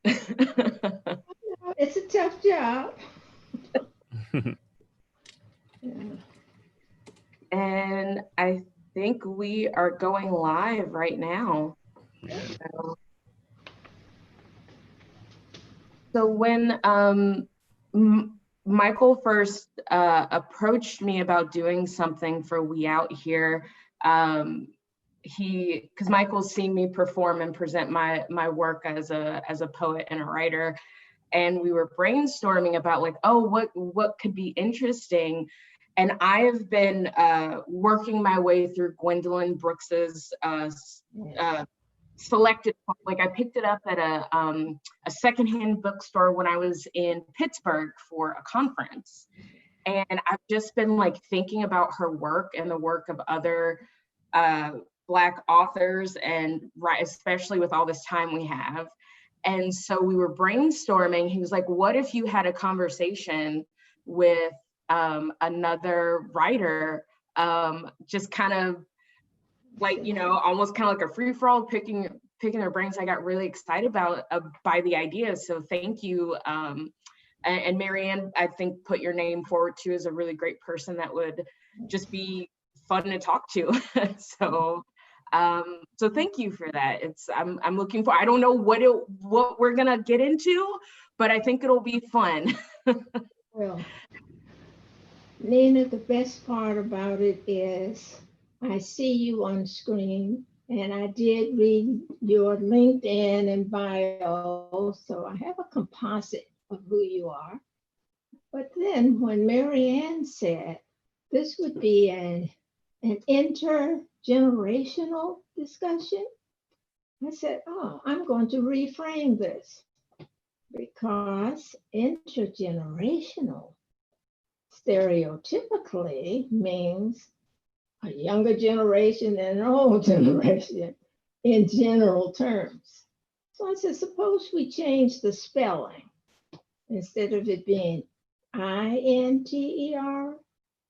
It's a tough job. Yeah. And I think we are going live right now. So when Michael first approached me about doing something for We Out Here, because Michael's seen me perform and present my work as a poet and a writer, and we were brainstorming about like, oh, what could be interesting. And I have been working my way through Gwendolyn Brooks's selected, like I picked it up at a secondhand bookstore when I was in Pittsburgh for a conference. And I've just been like thinking about her work and the work of other Black authors, and especially with all this time we have. And so we were brainstorming. He was like, what if you had a conversation with another writer, just kind of like, almost kind of like a free for all, picking their brains. I got really excited by the ideas. So thank you. And Marianne, I think, put your name forward too as a really great person that would just be fun to talk to. So thank you for that. I'm looking for, I don't know what we're gonna get into, but I think it'll be fun. Well, Nina, the best part about it is I see you on screen, and I did read your LinkedIn and bio, so I have a composite of who you are. But then when Marianne said this would be an intergenerational discussion, I said, oh, I'm going to reframe this, because intergenerational stereotypically means a younger generation and an old generation in general terms. So I said, suppose we change the spelling. Instead of it being I-N-T-E-R,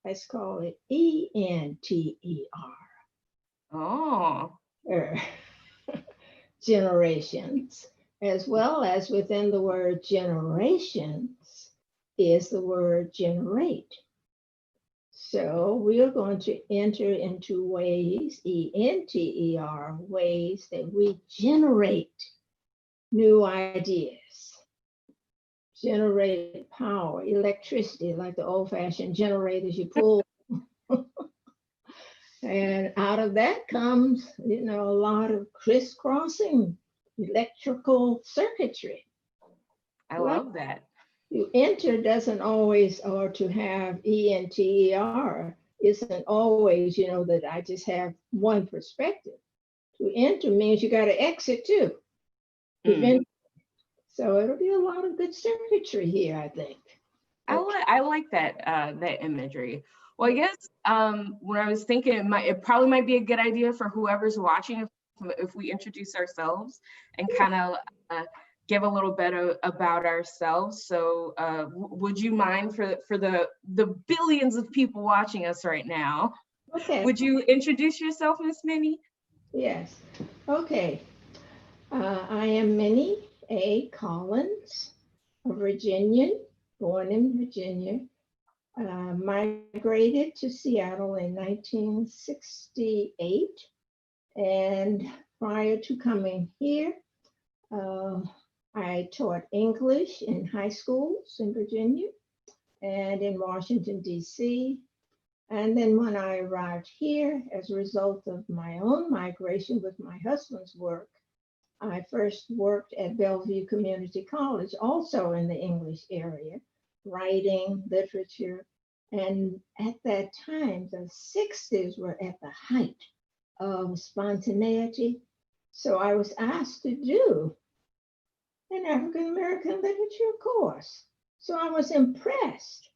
let's call it E-N-T-E-R. Oh. Generations, as well as within the word generations is the word generate. So we are going to enter into ways, E-N-T-E-R, ways that we generate new ideas, generate power, electricity, like the old-fashioned generators you pull. And out of that comes, a lot of crisscrossing electrical circuitry. I love that. To enter doesn't always, or to have E-N-T-E-R isn't always, that I just have one perspective. To enter means you got to exit too. So it'll be a lot of good circuitry here, I think. I like that imagery. Well, I guess when I was thinking, it probably might be a good idea for whoever's watching if we introduce ourselves and kind of give a little bit about ourselves. So would you mind for the billions of people watching us right now? Okay. Would you introduce yourself, Miss Minnie? Yes. Okay. I am Minnie A. Collins, a Virginian, born in Virginia. Migrated to Seattle in 1968. And prior to coming here, I taught English in high schools in Virginia and in Washington, D.C. And then when I arrived here, as a result of my own migration with my husband's work, I first worked at Bellevue Community College, also in the English area, writing, literature. And at that time, the 60s were at the height of spontaneity. So I was asked to do an African American literature course. So I was impressed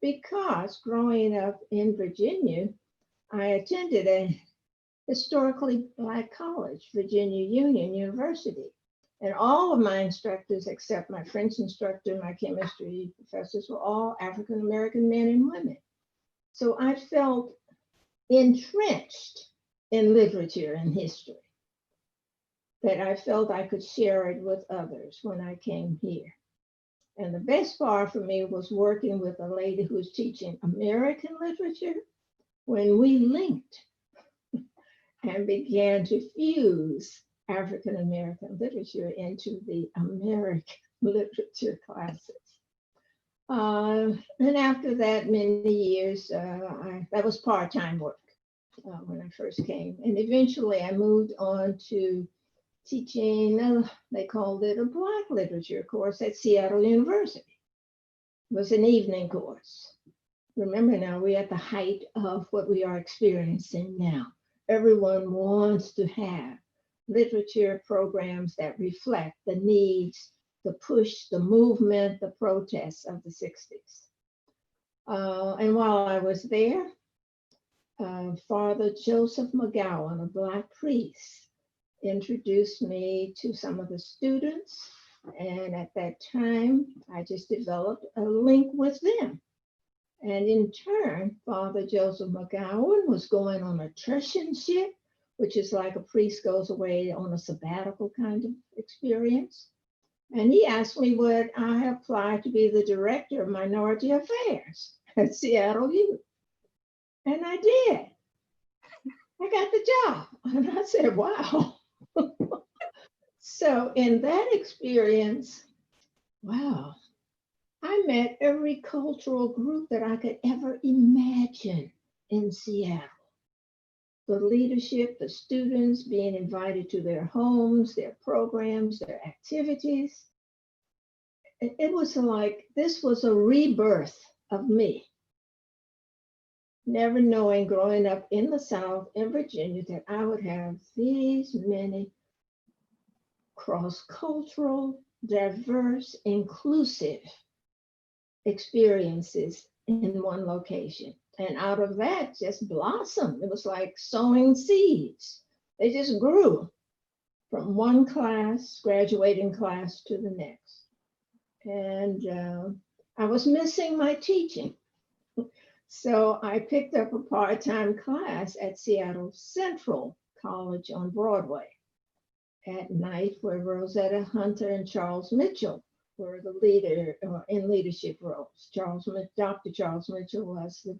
because growing up in Virginia, I attended a historically Black college, Virginia Union University. And all of my instructors, except my French instructor, my chemistry professors, were all African American men and women. So I felt entrenched in literature and history. that I felt I could share it with others when I came here. And the best part for me was working with a lady who was teaching American literature when we linked and began to fuse African American literature into the American literature classes. And after that, many years, that was part-time work when I first came. And eventually I moved on to teaching, they called it a Black literature course at Seattle University. It was an evening course. Remember now, we're at the height of what we are experiencing now. Everyone wants to have literature programs that reflect the needs, the push, the movement, the protests of the 60s. And while I was there, Father Joseph McGowan, a Black priest, introduced me to some of the students. And at that time, I just developed a link with them. And in turn, Father Joseph McGowan was going on a tertianship, which is like a priest goes away on a sabbatical kind of experience. And he asked me would I apply to be the director of minority affairs at Seattle U. And I did. I got the job. And I said, wow. So in that experience, wow, I met every cultural group that I could ever imagine in Seattle. The leadership, the students being invited to their homes, their programs, their activities. It was like, this was a rebirth of me. Never knowing growing up in the South, in Virginia, that I would have these many cross-cultural, diverse, inclusive experiences in one location. And out of that just blossomed. It was like sowing seeds. They just grew from one class, graduating class to the next. And I was missing my teaching. So I picked up a part-time class at Seattle Central College on Broadway at night, where Rosetta Hunter and Charles Mitchell were the leader in leadership roles. Dr. Charles Mitchell was the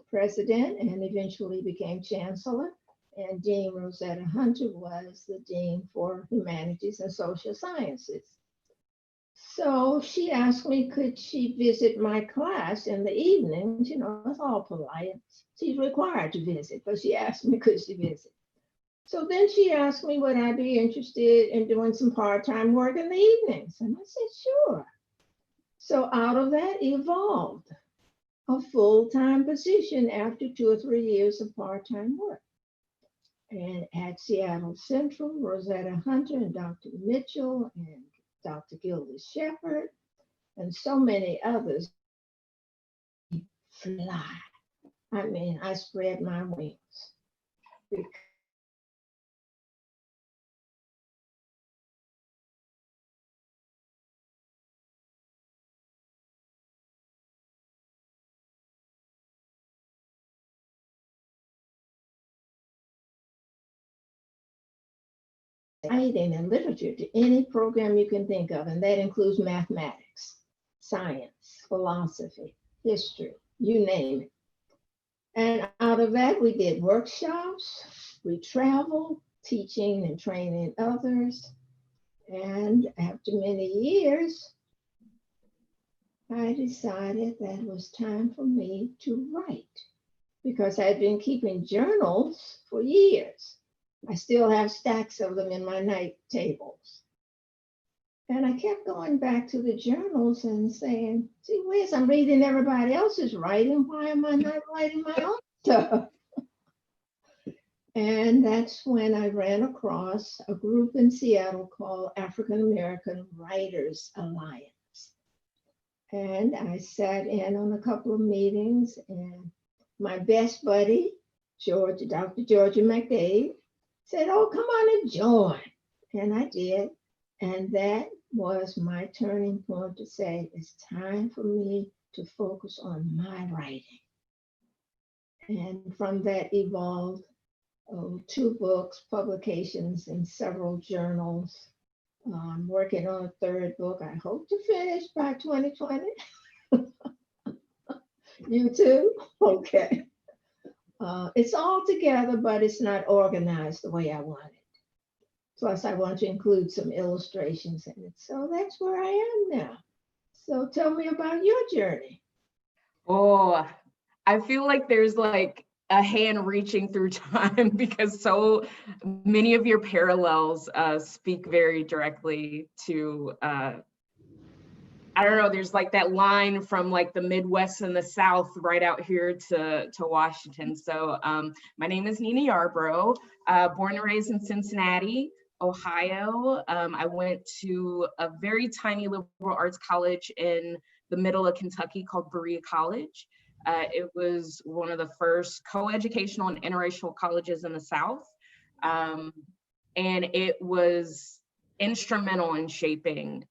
president and eventually became chancellor, and Dean Rosetta Hunter was the dean for humanities and social sciences. So she asked me, could she visit my class in the evenings? You know, it's all polite. She's required to visit, but she asked me, could she visit? So then she asked me, would I be interested in doing some part-time work in the evenings? And I said, sure. So out of that evolved a full-time position after 2 or 3 years of part-time work. And at Seattle Central, Rosetta Hunter and Dr. Mitchell and Dr. Gilda Shepherd and so many others fly. I mean, I spread my wings. Writing and literature to any program you can think of, and that includes mathematics, science, philosophy, history, you name it. And out of that, we did workshops, we traveled, teaching and training others. And after many years, I decided that it was time for me to write, because I'd been keeping journals for years. I still have stacks of them in my night tables. And I kept going back to the journals and saying, see, Wes, I'm reading everybody else's writing. Why am I not writing my own stuff? And that's when I ran across a group in Seattle called African American Writers Alliance. And I sat in on a couple of meetings, and my best buddy, Dr. Georgia McDade, said, oh, come on and join. And I did. And that was my turning point to say, it's time for me to focus on my writing. And from that evolved 2 books, publications in several journals. I'm working on a 3rd book. I hope to finish by 2020. You too? Okay. It's all together, but it's not organized the way I want it. Plus, I want to include some illustrations in it. So that's where I am now. So tell me about your journey. Oh, I feel like there's like a hand reaching through time because so many of your parallels speak very directly to, I don't know, there's like that line from like the Midwest and the South right out here to Washington. So my name is Nene Yarborough, born and raised in Cincinnati, Ohio. I went to a very tiny liberal arts college in the middle of Kentucky called Berea College. It was one of the first co-educational and interracial colleges in the South. And it was instrumental in shaping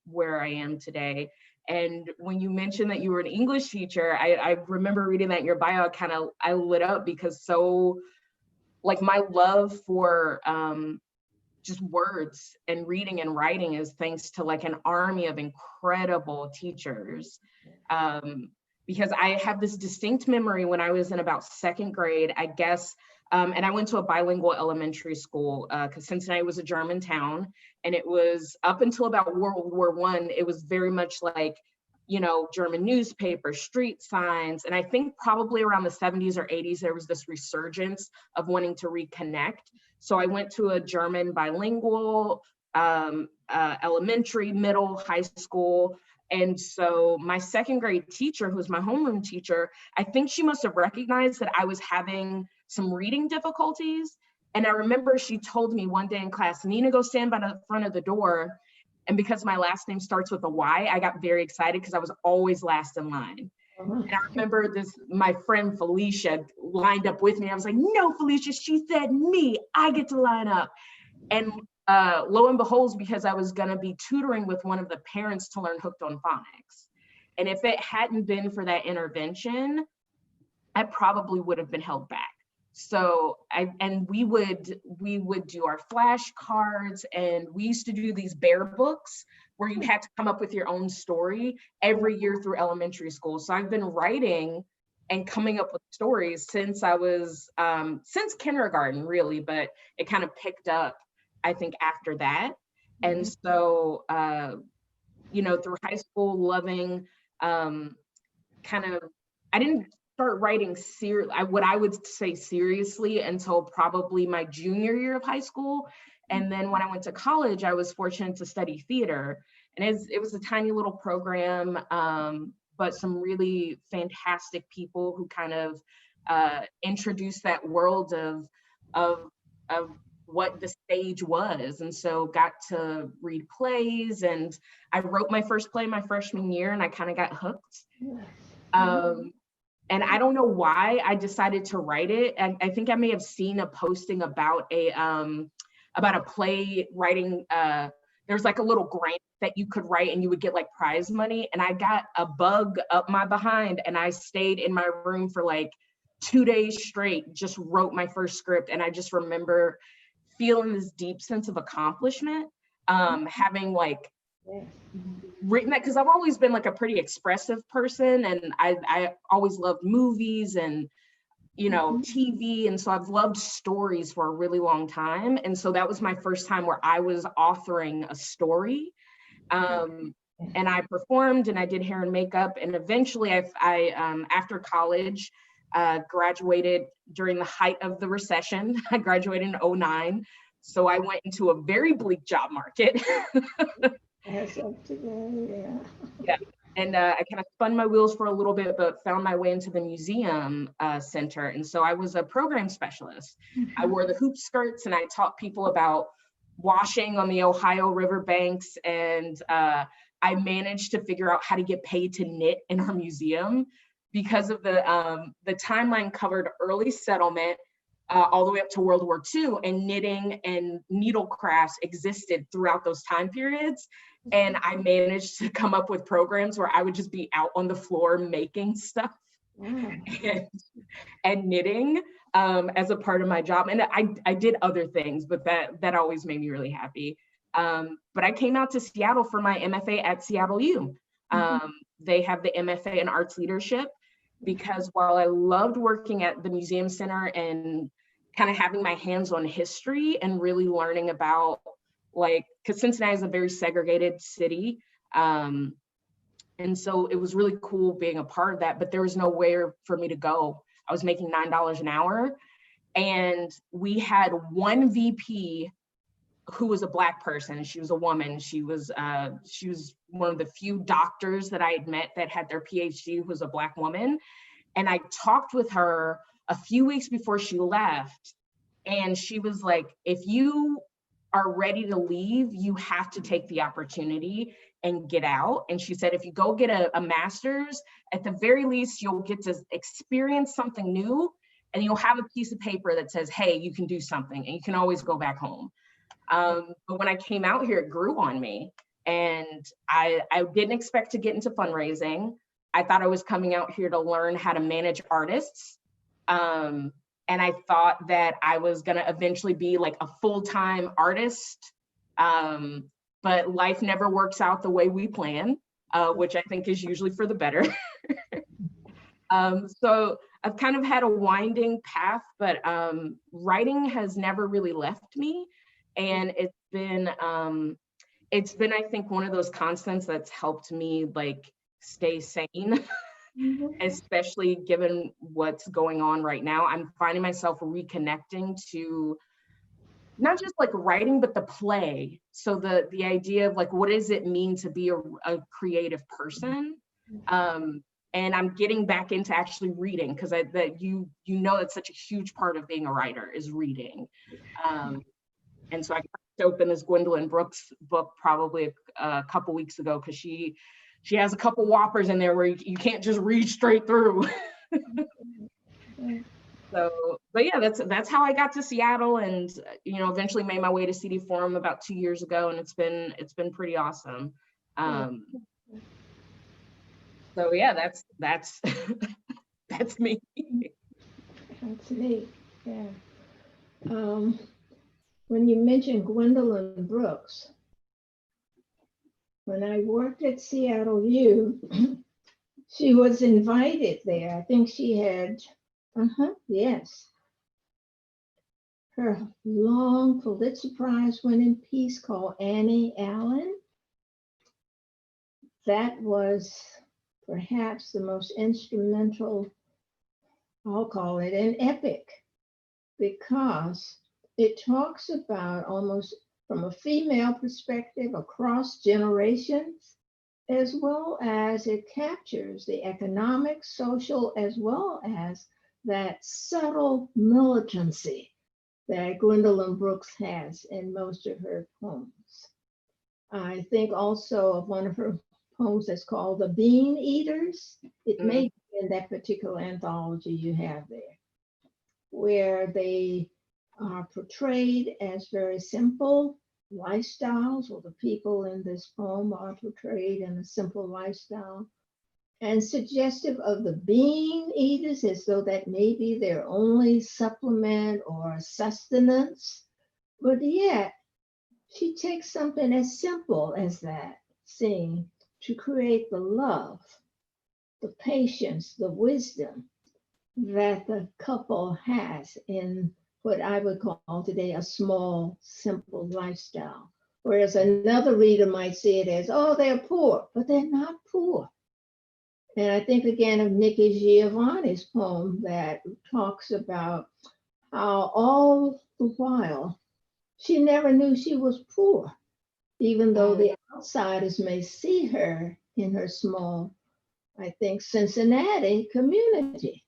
where I am today. And when you mentioned that you were an English teacher, I remember reading that in your bio, I lit up because so like my love for just words and reading and writing is thanks to like an army of incredible teachers. Because I have this distinct memory when I was in about 2nd grade, I guess, and I went to a bilingual elementary school because Cincinnati was a German town, and it was up until about World War I, it was very much like, you know, German newspapers, street signs, and I think probably around the 70s or 80s, there was this resurgence of wanting to reconnect. So I went to a German bilingual elementary, middle, high school. And so my 2nd grade teacher, who was my homeroom teacher, I think she must have recognized that I was having some reading difficulties. And I remember she told me one day in class, Nina, go stand by the front of the door. And because my last name starts with a Y, I got very excited because I was always last in line. And I remember my friend Felicia lined up with me. I was like, no, Felicia, she said me, I get to line up. And lo and behold, because I was gonna be tutoring with one of the parents to learn Hooked on Phonics. And if it hadn't been for that intervention, I probably would have been held back. So we would do our flashcards, and we used to do these bear books where you had to come up with your own story every year through elementary school. So I've been writing and coming up with stories since I was, since kindergarten really, but it kind of picked up, I think, after that. And so, you know, through high school, loving I didn't start writing what I would say seriously until probably my junior year of high school. And then when I went to college, I was fortunate to study theater. And it was a tiny little program, but some really fantastic people who kind of introduced that world of what the stage was. And so got to read plays, and I wrote my first play my freshman year, and I kind of got hooked. And I don't know why I decided to write it. And I think I may have seen a posting about a play writing. There's like a little grant that you could write and you would get like prize money. And I got a bug up my behind, and I stayed in my room for like 2 days straight, just wrote my first script. And I just remember feeling this deep sense of accomplishment, having like written that, because I've always been like a pretty expressive person, and I always loved movies and, you know, TV. And so I've loved stories for a really long time. And so that was my first time where I was authoring a story. And I performed, and I did hair and makeup. And eventually I after college, graduated during the height of the recession. I graduated in 2009. So I went into a very bleak job market. As of today, Yeah. And I kind of spun my wheels for a little bit, but found my way into the museum center. And so I was a program specialist. I wore the hoop skirts, and I taught people about washing on the Ohio River banks. And I managed to figure out how to get paid to knit in our museum, because of the timeline covered early settlement all the way up to World War II, and knitting and needle crafts existed throughout those time periods. And I managed to come up with programs where I would just be out on the floor making stuff and knitting. as a part of my job. And I did other things, but that always made me really happy. But I came out to Seattle for my MFA at Seattle U. They have the MFA in Arts Leadership, because while I loved working at the Museum Center and kind of having my hands on history and really learning about, like, because Cincinnati is a very segregated city. And so it was really cool being a part of that, but there was nowhere for me to go. I was making $9 an hour, and we had one VP who was a Black person. She was a woman. She was one of the few doctors that I had met that had their PhD who was a Black woman. And I talked with her a few weeks before she left, and she was like, if you are ready to leave, you have to take the opportunity and get out. And she said, if you go get a master's, at the very least, you'll get to experience something new, and you'll have a piece of paper that says, hey, you can do something, and you can always go back home. But when I came out here, it grew on me. And I didn't expect to get into fundraising. I thought I was coming out here to learn how to manage artists. And I thought that I was gonna eventually be like a full-time artist. But life never works out the way we plan, which I think is usually for the better. So I've kind of had a winding path, but writing has never really left me. And it's been, I think, one of those constants that's helped me like stay sane, especially given what's going on right now. I'm finding myself reconnecting to not just like writing, but the play. So the idea of like, what does it mean to be a creative person? And I'm getting back into actually reading, because you know it's such a huge part of being a writer is reading. And so I cracked open this Gwendolyn Brooks book probably a couple weeks ago, because she has a couple whoppers in there where you can't just read straight through. So, but yeah, that's how I got to Seattle, and eventually made my way to CD Forum about 2 years ago, and it's been pretty awesome. So yeah, that's that's me. That's neat. Yeah. When you mentioned Gwendolyn Brooks, when I worked at Seattle U, she was invited there. I think she had, yes, her long Pulitzer Prize winning piece called Annie Allen. That was perhaps the most instrumental, I'll call it an epic, because it talks about, almost from a female perspective, across generations, as well as it captures the economic, social, as well as that subtle militancy that Gwendolyn Brooks has in most of her poems. I think also of one of her poems that's called The Bean Eaters. It may be in that particular anthology you have there, where they are portrayed as very simple lifestyles, or the people in this poem are portrayed in a simple lifestyle, and suggestive of the bean eaters, as though that may be their only supplement or sustenance. But yet, she takes something as simple as that scene to create the love, the patience, the wisdom that the couple has in what I would call today a small, simple lifestyle. Whereas another reader might see it as, oh, they're poor, but they're not poor. And I think again of Nikki Giovanni's poem that talks about how all the while she never knew she was poor, even though the outsiders may see her in her small, I think, Cincinnati community.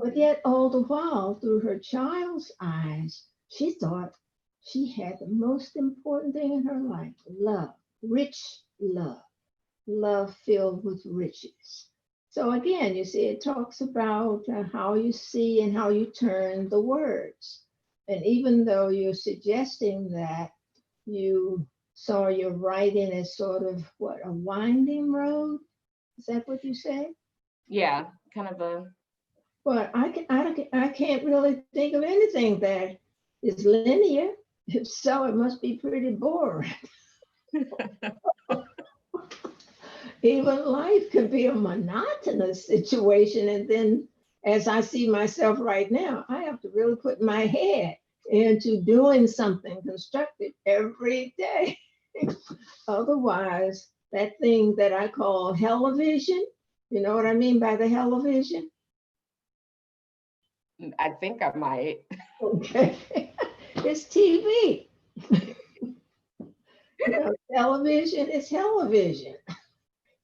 But yet all the while, through her child's eyes, she thought she had the most important thing in her life: love, rich love, love filled with riches. So again, you see, it talks about how you see and how you turn the words. And even though you're suggesting that you saw your writing as sort of a winding road, is that what you say? Yeah, kind of But I can't really think of anything that is linear. If so, it must be pretty boring. Even life can be a monotonous situation. And then, as I see myself right now, I have to really put my head into doing something constructive every day. Otherwise, that thing that I call hell-o-vision, you know what I mean by the hell-o-vision? I think I might. Okay. It's TV. You know, television is hell-o-vision.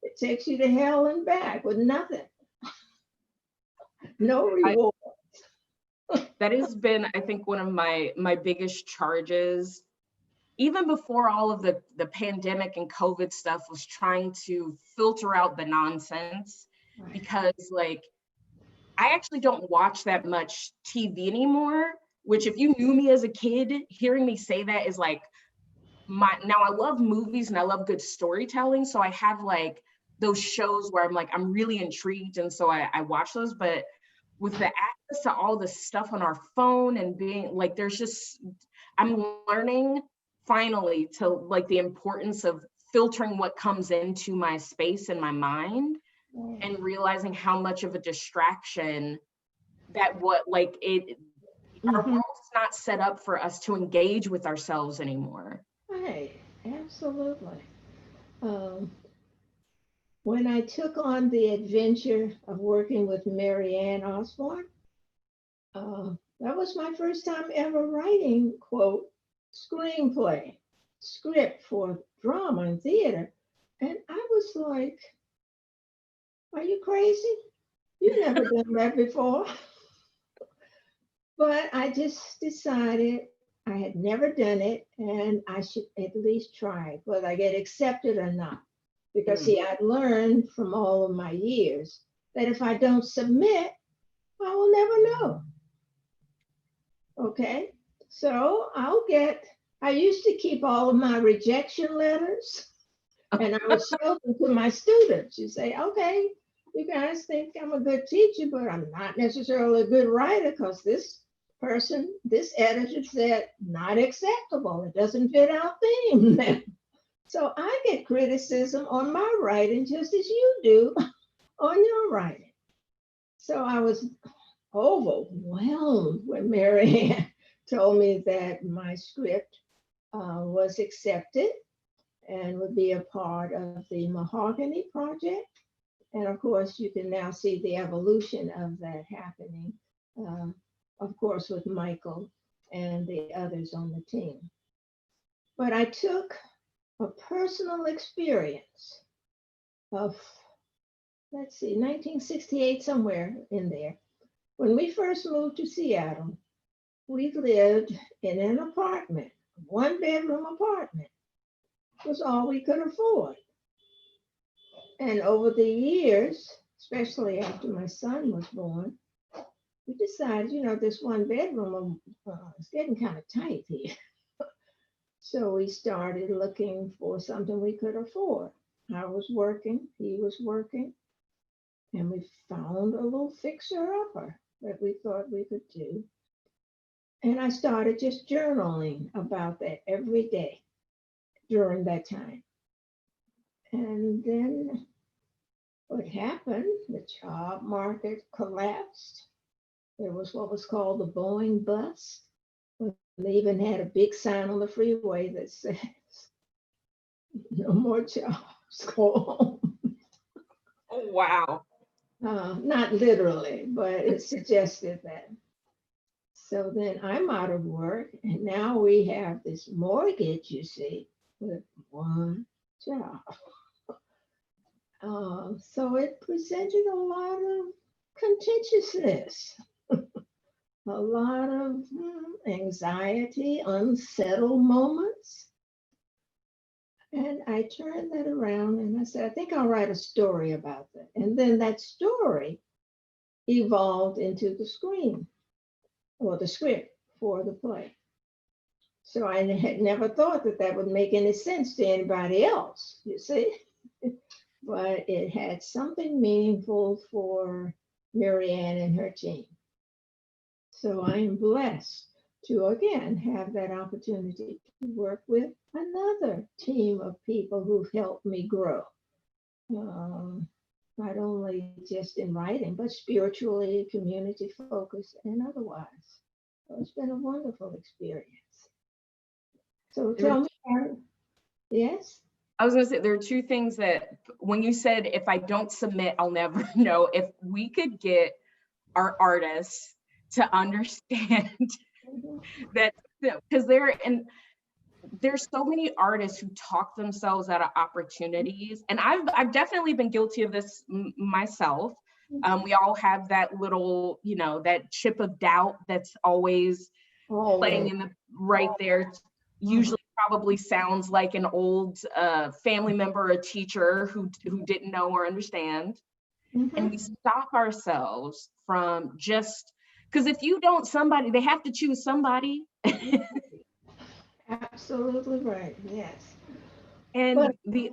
It takes you to hell and back with nothing, no reward. That has been, I think, one of my biggest charges, even before all of the pandemic and COVID stuff, was trying to filter out the nonsense. Right. Because like, I actually don't watch that much TV anymore, which if you knew me as a kid, hearing me say that is like, now I love movies and I love good storytelling. So I have like those shows where I'm like, I'm really intrigued. And so I watch those, but with the access to all the stuff on our phone and being like, I'm learning finally to like the importance of filtering what comes into my space and my mind, and realizing how much of a distraction that our world's not set up for us to engage with ourselves anymore. Right, absolutely. When I took on the adventure of working with Mary Ann Osborne, that was my first time ever writing, quote, screenplay, script for drama and theater. And I was like, are you crazy? You've never done that before. But I just decided I had never done it and I should at least try, whether I get accepted or not. Because see, I'd learned from all of my years that if I don't submit, I will never know. Okay, so I used to keep all of my rejection letters and I would show them to my students. You say, okay, you guys think I'm a good teacher, but I'm not necessarily a good writer because this editor said not acceptable. It doesn't fit our theme. So I get criticism on my writing just as you do on your writing. So I was overwhelmed when Mary Ann told me that my script was accepted and would be a part of the Mahogany Project. And of course, you can now see the evolution of that happening, of course, with Michael and the others on the team. But I took a personal experience of, 1968, somewhere in there. When we first moved to Seattle, we lived in an apartment, one-bedroom apartment. It was all we could afford. And over the years, especially after my son was born, we decided, this one bedroom is getting kind of tight here. So we started looking for something we could afford. I was working, he was working, and we found a little fixer-upper that we thought we could do. And I started just journaling about that every day during that time. And then what happened, the job market collapsed. There was what was called the Boeing bust. They even had a big sign on the freeway that says, no more jobs, go home. Oh, wow. Not literally, but it suggested that. So then I'm out of work, and now we have this mortgage, you see, with one job. So it presented a lot of contentiousness, a lot of anxiety, unsettled moments. And I turned that around and I said, I think I'll write a story about that. And then that story evolved into the screen or the script for the play. So I had never thought that would make any sense to anybody else, you see. But it had something meaningful for Mary Ann and her team. So I am blessed to again have that opportunity to work with another team of people who've helped me grow. Not only just in writing, but spiritually, community focused, and otherwise. So it's been a wonderful experience. So tell me, Karen. Yes? I was going to say, there are two things that when you said, if I don't submit, I'll never know. If we could get our artists to understand that, because there's so many artists who talk themselves out of opportunities. And I've definitely been guilty of this myself. We all have that little, that chip of doubt that's always playing in the right there. Usually probably sounds like an old family member or a teacher who didn't know or understand. And we stop ourselves from just, because if you don't, they have to choose somebody. Absolutely right, yes. And but the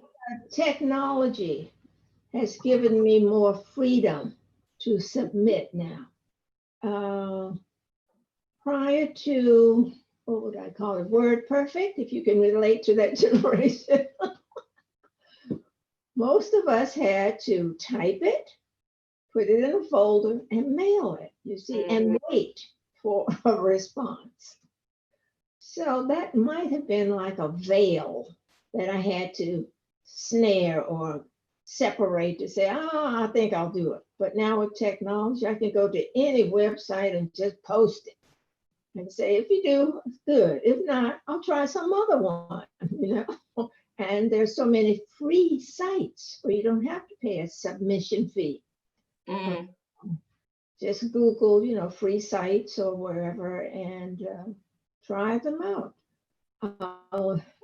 technology has given me more freedom to submit now. Prior to, what would I call it, word perfect, if you can relate to that generation. Most of us had to type it, put it in a folder, and mail it, you see, and wait for a response. So that might have been like a veil that I had to snare or separate to say, I think I'll do it. But now with technology, I can go to any website and just post it and say, if you do, good. If not, I'll try some other one, And there's so many free sites where you don't have to pay a submission fee. Just Google, free sites or wherever and try them out.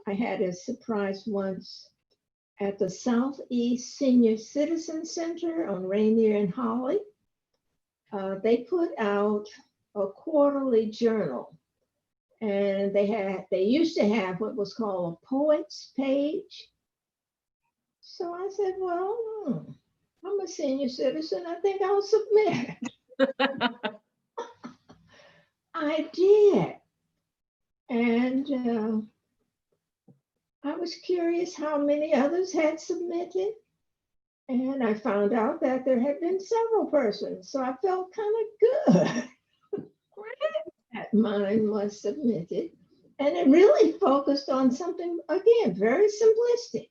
I had a surprise once at the Southeast Senior Citizen Center on Rainier and Holly. They put out a quarterly journal, and they used to have what was called a poets page. So I said, well, I'm a senior citizen. I think I'll submit. I did. And I was curious how many others had submitted. And I found out that there had been several persons. So I felt kind of good that mine was submitted. And it really focused on something, again, very simplistic.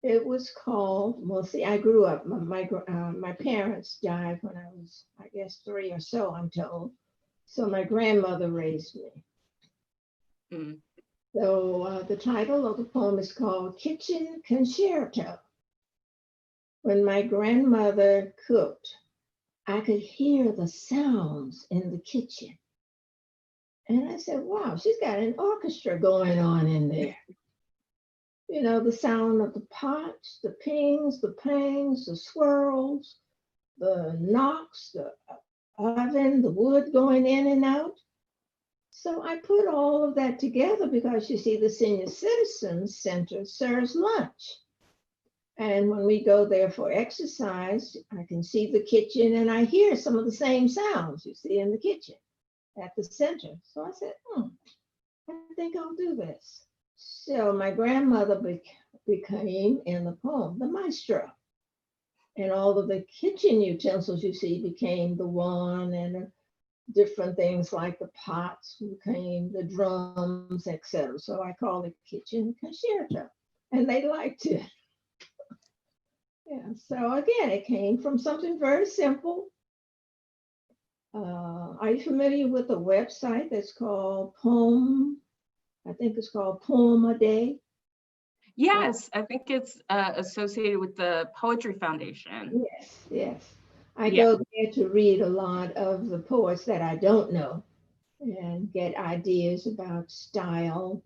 It was called, well, see, I grew up, my parents died when I was, I guess, 3 or so, I'm told. So my grandmother raised me. So the title of the poem is called Kitchen Concerto. When my grandmother cooked, I could hear the sounds in the kitchen. And I said, wow, she's got an orchestra going on in there. The sound of the pots, the pings, the pangs, the swirls, the knocks, the oven, the wood going in and out. So I put all of that together because you see the Senior Citizens Center serves lunch. And when we go there for exercise, I can see the kitchen and I hear some of the same sounds you see in the kitchen at the center. So I said, I think I'll do this. So my grandmother became, in the poem, the maestro. And all of the kitchen utensils you see became the one, and different things like the pots became the drums, etc. So I call it Kitchen Concerto. And they liked it. Yeah, so again, it came from something very simple. Are you familiar with a website that's called Poem? I think it's called Poem a Day. Yes, I think it's associated with the Poetry Foundation. Yes. I go there to read a lot of the poets that I don't know and get ideas about style,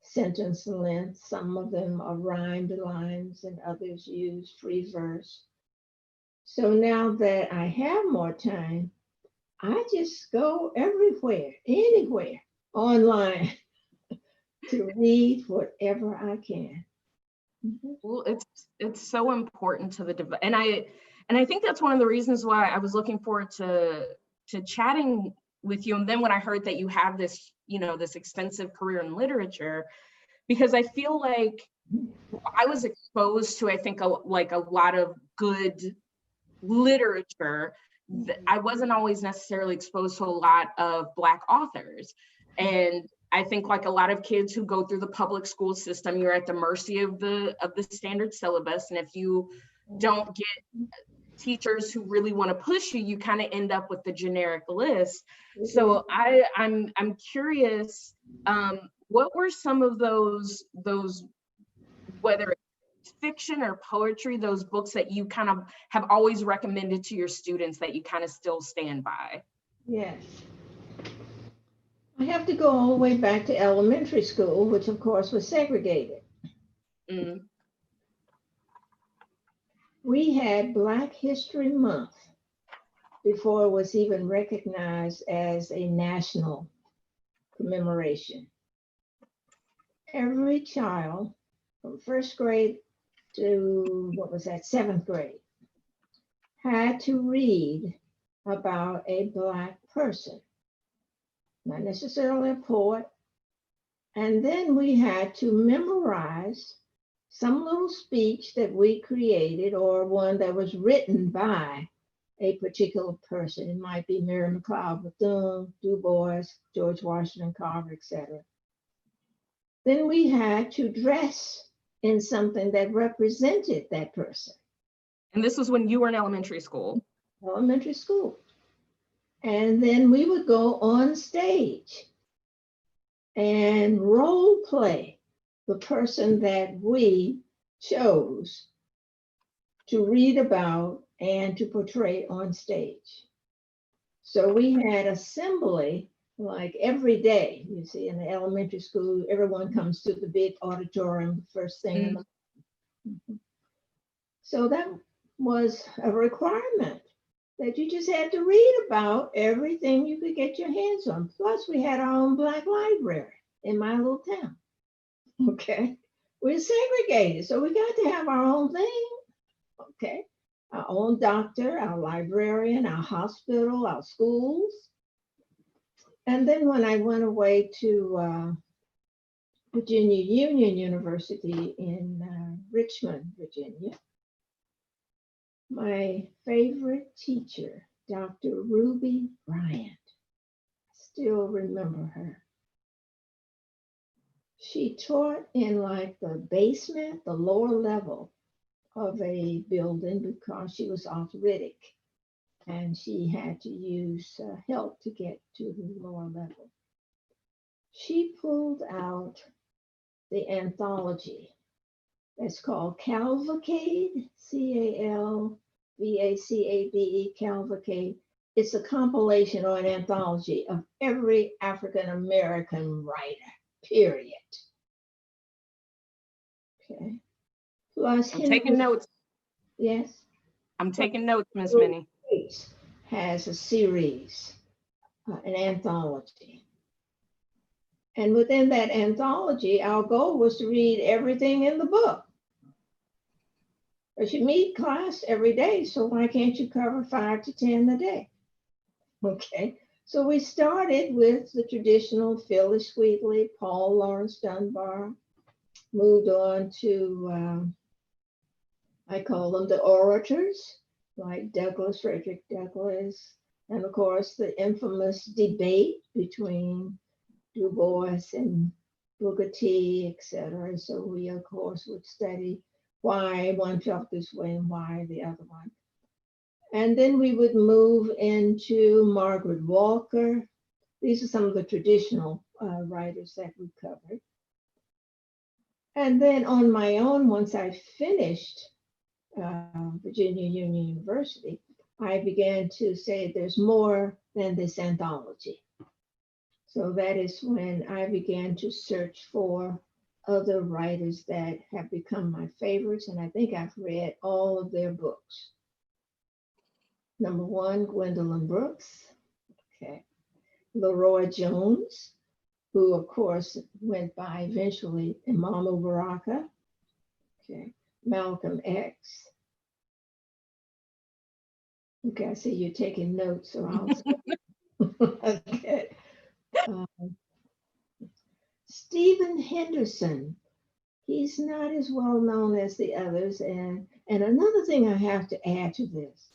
sentence length. Some of them are rhymed lines and others use free verse. So now that I have more time, I just go everywhere, anywhere, online to read whatever I can. Mhm. Well, it's so important to the and I think that's one of the reasons why I was looking forward to chatting with you. And then when I heard that you have this, this extensive career in literature, because I feel like I was exposed to, I think, like a lot of good literature. I wasn't always necessarily exposed to a lot of Black authors. And I think, like a lot of kids who go through the public school system, you're at the mercy of the standard syllabus. And if you don't get teachers who really want to push you, you kind of end up with the generic list. So I'm curious, what were some of those, whether it's fiction or poetry, those books that you kind of have always recommended to your students that you kind of still stand by? Yes. I have to go all the way back to elementary school, which of course was segregated. Mm. We had Black History Month before it was even recognized as a national commemoration. Every child from first grade to, what was that, seventh grade, had to read about a Black person, not necessarily a poet. And then we had to memorize some little speech that we created or one that was written by a particular person. It might be Mary McLeod Bethune, Du Bois, George Washington Carver, etc. Then we had to dress in something that represented that person. And this was when you were in elementary school? Elementary school. And then we would go on stage and role play the person that we chose to read about and to portray on stage. So we had assembly like every day. You see, in the elementary school, everyone comes to the big auditorium first thing in the morning. So that was a requirement that you just had to read about everything you could get your hands on. Plus, we had our own Black library in my little town. Okay, we're segregated, so we got to have our own thing. Okay, our own doctor, our librarian, our hospital, our schools. And then when I went away to Virginia Union University in Richmond, Virginia, my favorite teacher, Dr. Ruby Bryant, still remember her. She taught in like the basement, the lower level of a building because she was arthritic and she had to use help to get to the lower level. She pulled out the anthology that's called Cavalcade, Calvacade, Cavalcade. It's a compilation or an anthology of every African American writer, period. Okay. Plus, I'm taking notes. Yes. I'm taking notes, Miss Minnie. Has a series, an anthology. And within that anthology, our goal was to read everything in the book. But you meet class every day, so why can't you cover 5 to 10 a day? Okay, so we started with the traditional Phyllis Wheatley, Paul Laurence Dunbar, moved on to, I call them the orators, like Douglass, Frederick Douglass, and of course the infamous debate between Du Bois and Booker T, etc. So we of course would study why one felt this way and why the other one. And then we would move into Margaret Walker. These are some of the traditional writers that we covered. And then on my own, once I finished Virginia Union University, I began to say there's more than this anthology. So that is when I began to search for other writers that have become my favorites, and I think I've read all of their books. Number one, Gwendolyn Brooks, okay. Leroy Jones, who of course went by eventually Imam Baraka, Okay. Malcolm X. Okay, I see you're taking notes, so I'll okay. Um, Stephen Henderson. He's not as well known as the others. And another thing I have to add to this,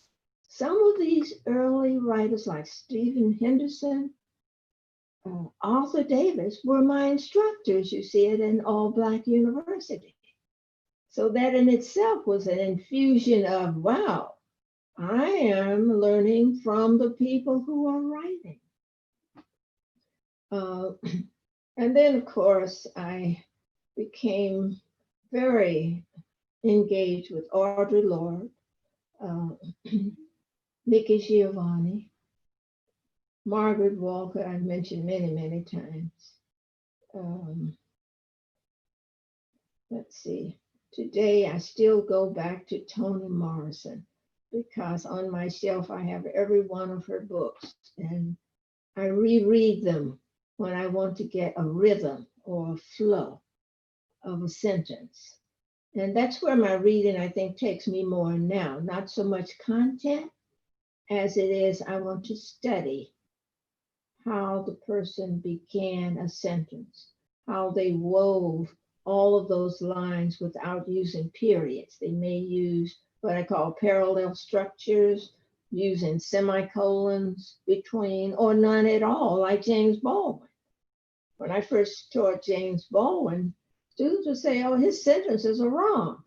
some of these early writers like Stephen Henderson, Arthur Davis were my instructors, you see, at an all-Black university. So that in itself was an infusion of, wow, I am learning from the people who are writing. And then, of course, I became very engaged with Audre Lorde, Nikki Giovanni, Margaret Walker, I've mentioned many, many times. Let's see, today I still go back to Toni Morrison because on my shelf I have every one of her books and I reread them when I want to get a rhythm or a flow of a sentence. And that's where my reading, I think, takes me more now, not so much content as it is, I want to study how the person began a sentence, how they wove all of those lines without using periods. They may use what I call parallel structures, using semicolons between, or none at all, like James Baldwin. When I first taught James Baldwin, students would say, oh, his sentences are wrong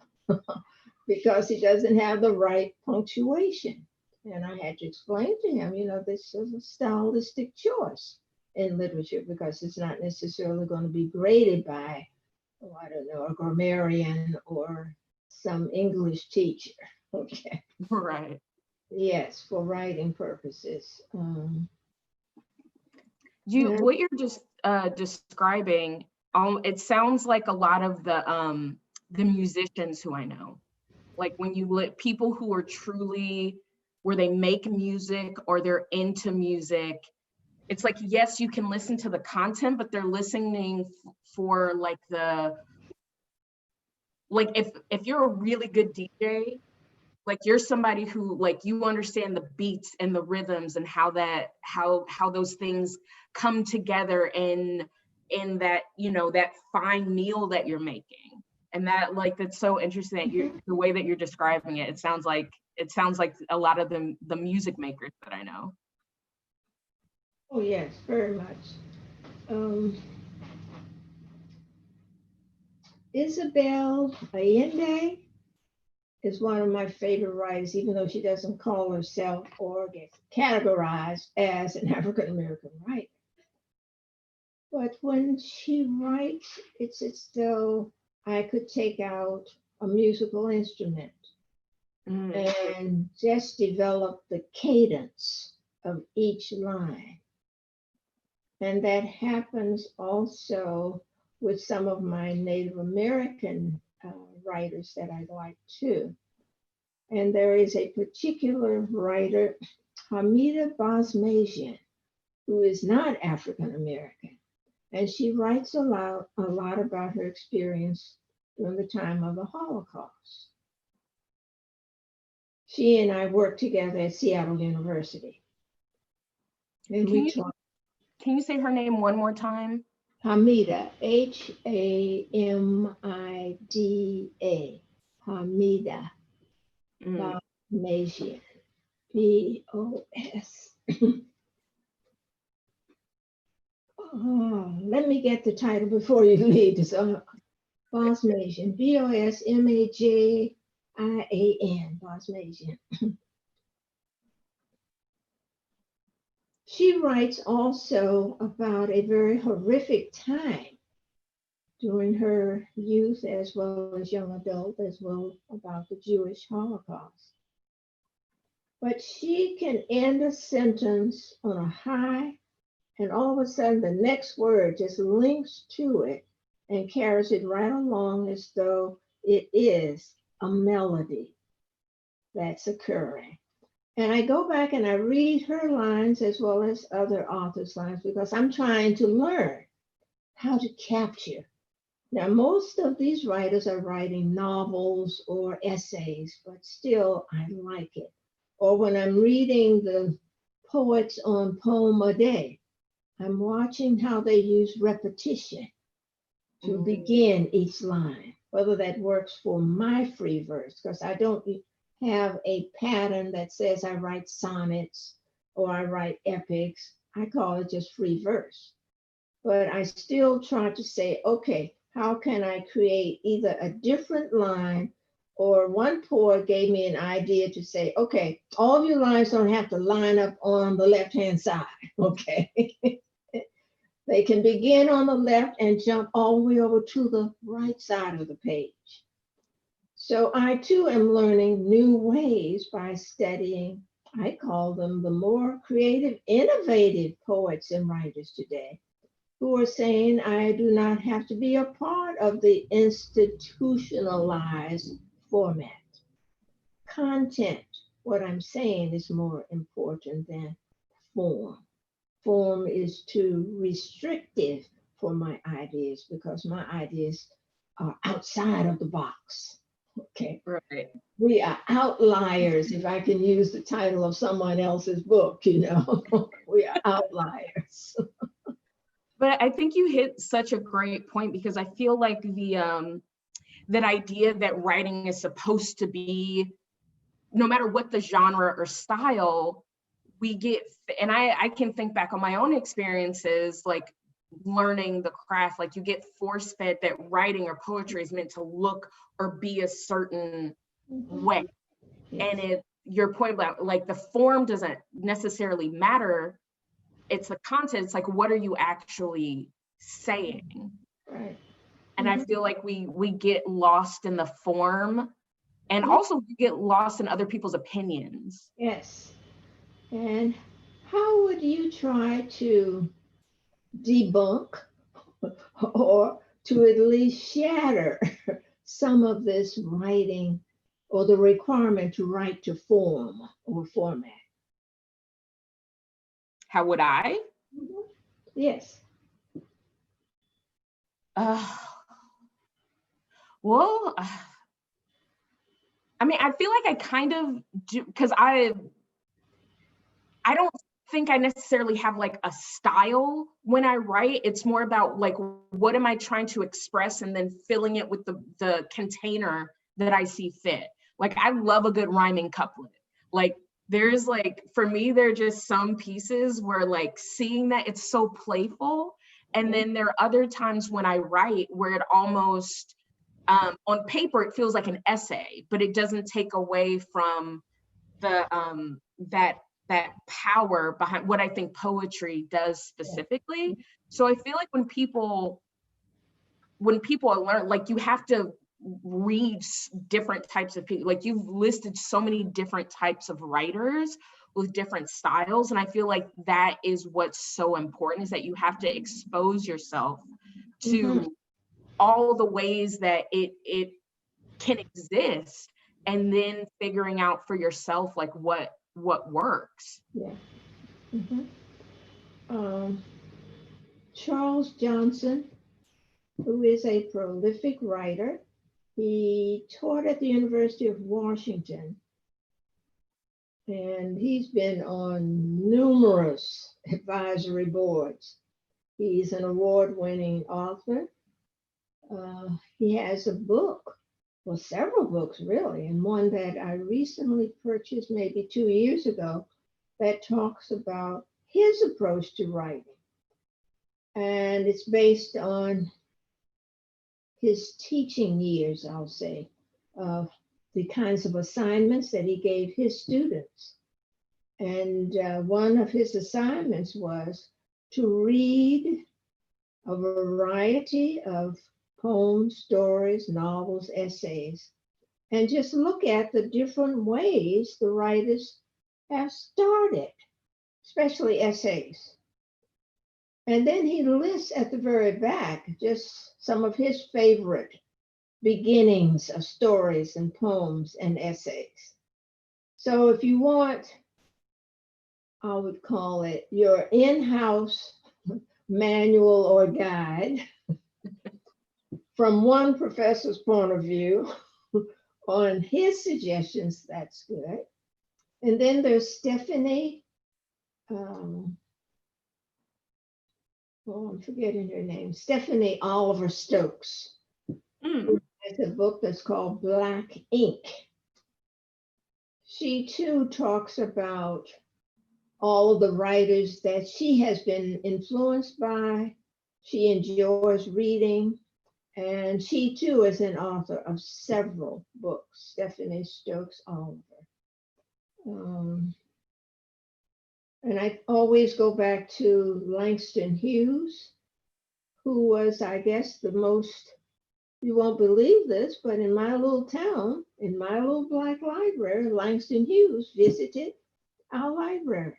because he doesn't have the right punctuation. And I had to explain to him, you know, this is a stylistic choice in literature because it's not necessarily going to be graded by, oh, I don't know, a grammarian or some English teacher. Okay. Right. Yes, for writing purposes. What you're just describing, it sounds like a lot of the musicians who I know. Like when you let people who are truly where they make music or they're into music, it's like, yes, you can listen to the content, but they're listening for like if you're a really good DJ, like you're somebody who like you understand the beats and the rhythms and how those things come together in that, you know, that fine meal that you're making. And that, like, that's so interesting that the way that you're describing it, it sounds like a lot of the music makers that I know. Oh yes, very much. Isabel Allende is one of my favorite writers, even though she doesn't call herself or get categorized as an African American writer. But when she writes, it's as though I could take out a musical instrument and just develop the cadence of each line. And that happens also with some of my Native American writers that I like too. And there is a particular writer, Hamida Bosmasian, who is not African American. And she writes a lot about her experience during the time of the Holocaust. She and I worked together at Seattle University. And can you say her name one more time? Hamida, Hamida, Hamida Bosmasian, BOS. Oh, let me get the title before you leave. Bosmasian, Bosmajin, Bosmasian. She writes also about a very horrific time during her youth as well as young adult, as well about the Jewish Holocaust. But she can end a sentence on a high, and all of a sudden the next word just links to it and carries it right along as though it is a melody that's occurring. And I go back and I read her lines as well as other authors' lines because I'm trying to learn how to capture Now, most of these writers are writing novels or essays, but still, I like it. Or when I'm reading the poets on Poem a Day, I'm watching how they use repetition to begin each line, whether that works for my free verse, because I don't have a pattern that says I write sonnets or I write epics. I call it just free verse. But I still try to say, okay, how can I create either a different line, or one poet gave me an idea to say, okay, all of your lines don't have to line up on the left-hand side, okay? They can begin on the left and jump all the way over to the right side of the page. So I too am learning new ways by studying, I call them the more creative, innovative poets and writers today, who are saying I do not have to be a part of the institutionalized format. Content, what I'm saying, is more important than form. Form is too restrictive for my ideas because my ideas are outside of the box. Okay. Right. We are outliers, if I can use the title of someone else's book, you know. We are outliers. But I think you hit such a great point, because I feel like that idea that writing is supposed to be, no matter what the genre or style, we get, and I can think back on my own experiences, like learning the craft, like you get force-fed that writing or poetry is meant to look or be a certain way. Yes. And your point about like the form doesn't necessarily matter. It's the content. It's like, what are you actually saying? Right. And I feel like we get lost in the form, and also we get lost in other people's opinions. Yes. And how would you try to debunk or to at least shatter some of this writing or the requirement to write to form or format? How would I? Yes. Well, I mean, I feel like I kind of do, because I don't think I necessarily have like a style when I write. It's more about like, what am I trying to express, and then filling it with the container that I see fit. Like, I love a good rhyming couplet. Like, there's like, for me, there are just some pieces where like seeing that it's so playful. And then there are other times when I write where it almost, on paper, it feels like an essay, but it doesn't take away from the that power behind what I think poetry does specifically. So I feel like when people learn, like, you have to read different types of people. Like, you've listed so many different types of writers with different styles, and I feel like that is what's so important, is that you have to expose yourself to all the ways that it can exist, and then figuring out for yourself like what works. Yeah. Charles Johnson, who is a prolific writer, he taught at the University of Washington, and he's been on numerous advisory boards. He's an award-winning author. He has a book, well, several books really, and one that I recently purchased maybe 2 years ago that talks about his approach to writing. And it's based on his teaching years, I'll say, of the kinds of assignments that he gave his students. And one of his assignments was to read a variety of poems, stories, novels, essays, and just look at the different ways the writers have started, especially essays. And then he lists at the very back just some of his favorite beginnings of stories and poems and essays. So if you want, I would call it your in-house manual or guide from one professor's point of view on his suggestions, that's good. And then there's Stephanie, oh, I'm forgetting her name, Stephanie Oliver Stokes. It's a book that's called Black Ink. She too talks about all the writers that she has been influenced by. She enjoys reading, and she too is an author of several books, Stephanie Stokes Oliver. And I always go back to Langston Hughes, who was, I guess, the most, you won't believe this, but in my little town, in my little Black library, Langston Hughes visited our library.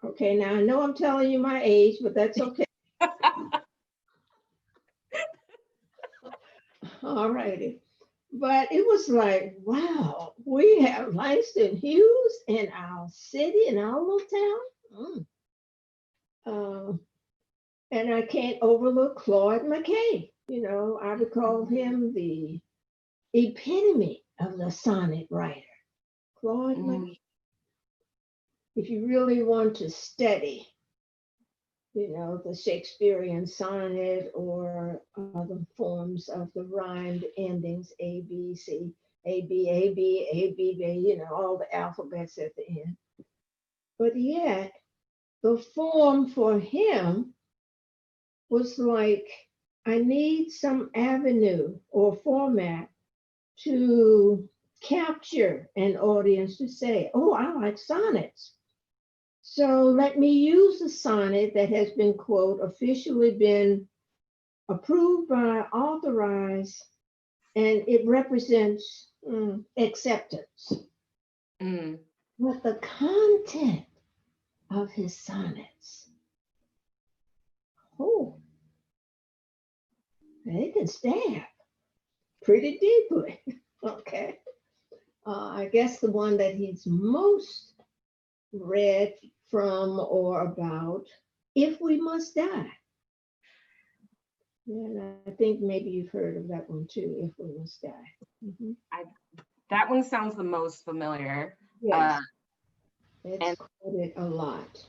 Okay, now I know I'm telling you my age, but that's okay. All righty. But it was like, wow, we have Langston Hughes in our city, in our little town. And I can't overlook Claude McKay. You know, I would call him the epitome of the sonnet writer. Claude McKay. If you really want to study, you know, the Shakespearean sonnet or other forms of the rhymed endings, A, B, C, A, B, A, B, A, B, B, you know, all the alphabets at the end. But yet, the form for him was like, I need some avenue or format to capture an audience to say, oh, I like sonnets. So let me use a sonnet that has been, quote, officially been approved by, authorized, and it represents acceptance. But the content of his sonnets, oh, they can stab pretty deeply, okay? I guess the one that he's most read from or about, If We Must Die. And I think maybe you've heard of that one too, If We Must Die. That one sounds the most familiar. Yes, it's quoted a lot.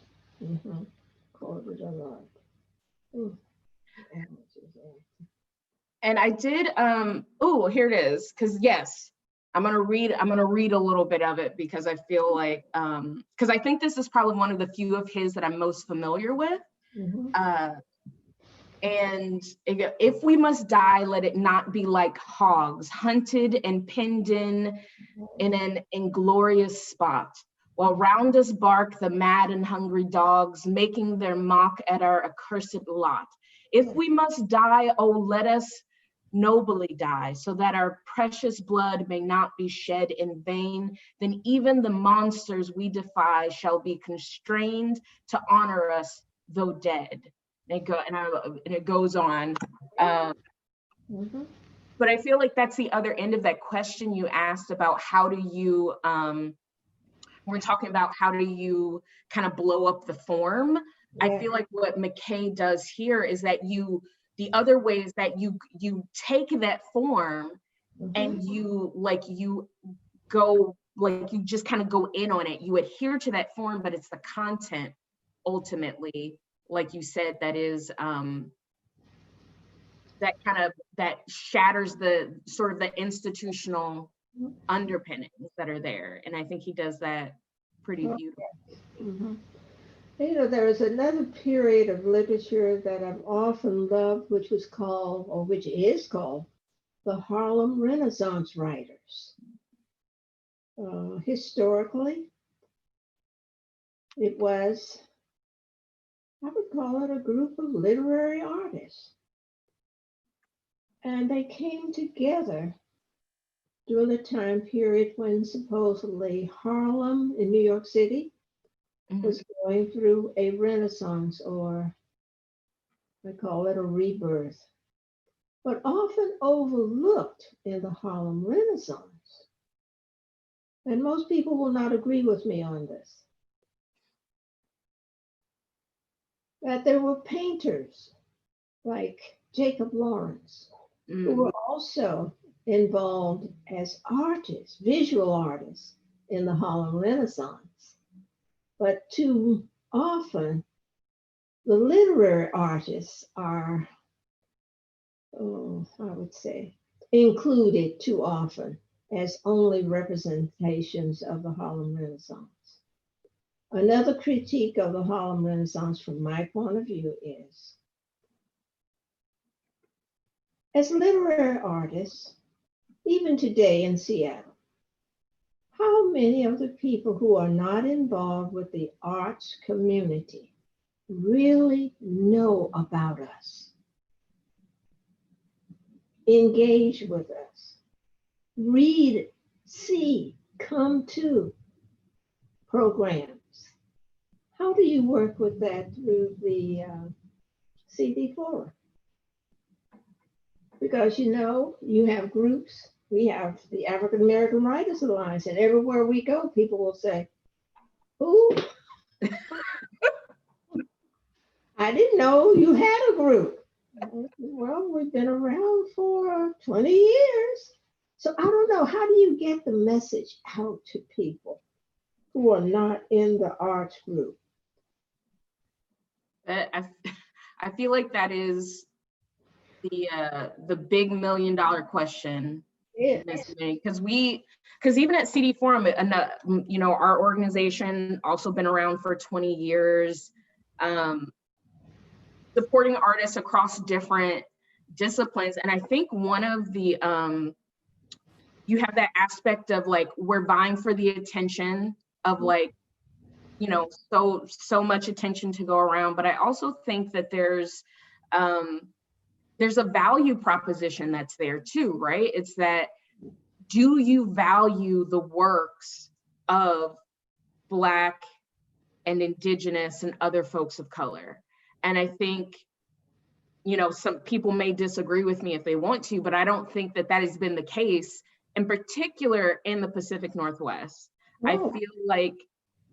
Quoted a lot. And I did, oh, here it is, because yes, I'm gonna read a little bit of it because I feel like, because I think this is probably one of the few of his that I'm most familiar with. And if we must die, let it not be like hogs, hunted and pinned in an inglorious spot, while round us bark the mad and hungry dogs, making their mock at our accursed lot. If we must die, oh, let us nobly die, so that our precious blood may not be shed in vain. Then even the monsters we defy shall be constrained to honor us, though dead. And it goes on. But I feel like that's the other end of that question you asked about how do you, we're talking about how do you kind of blow up the form. I feel like what McKay does here is that the other way is that you take that form and you just kind of go in on it. You adhere to that form, but it's the content ultimately, like you said, that is that shatters the sort of the institutional underpinnings that are there. And I think he does that pretty beautifully. You know, there is another period of literature that I've often loved, which is called the Harlem Renaissance writers. Historically, it was, I would call it a group of literary artists. And they came together during the time period when supposedly Harlem in New York City was going through a renaissance, or I call it a rebirth, but often overlooked in the Harlem Renaissance. And most people will not agree with me on this. That there were painters like Jacob Lawrence, who were also involved as artists, visual artists in the Harlem Renaissance. But too often, the literary artists are, I would say, included too often as only representations of the Harlem Renaissance. Another critique of the Harlem Renaissance from my point of view is, as literary artists, even today in Seattle, how many of the people who are not involved with the arts community really know about us, engage with us, read, see, come to programs? How do you work with that through the CD Forum? Because you have groups. We have the African American Writers Alliance, and everywhere we go, people will say, "Who? I didn't know you had a group." Well, we've been around for 20 years. So I don't know, how do you get the message out to people who are not in the arts group? I feel like that is the big $1 million question. Yes. Because even at CD Forum, our organization also been around for 20 years, supporting artists across different disciplines. And I think one of the, you have that aspect of like, we're vying for the attention of like, so much attention to go around. But I also think that there's a value proposition that's there too, right? It's that, do you value the works of Black and Indigenous and other folks of color? And I think, some people may disagree with me if they want to, but I don't think that has been the case, in particular in the Pacific Northwest. Oh. I feel like,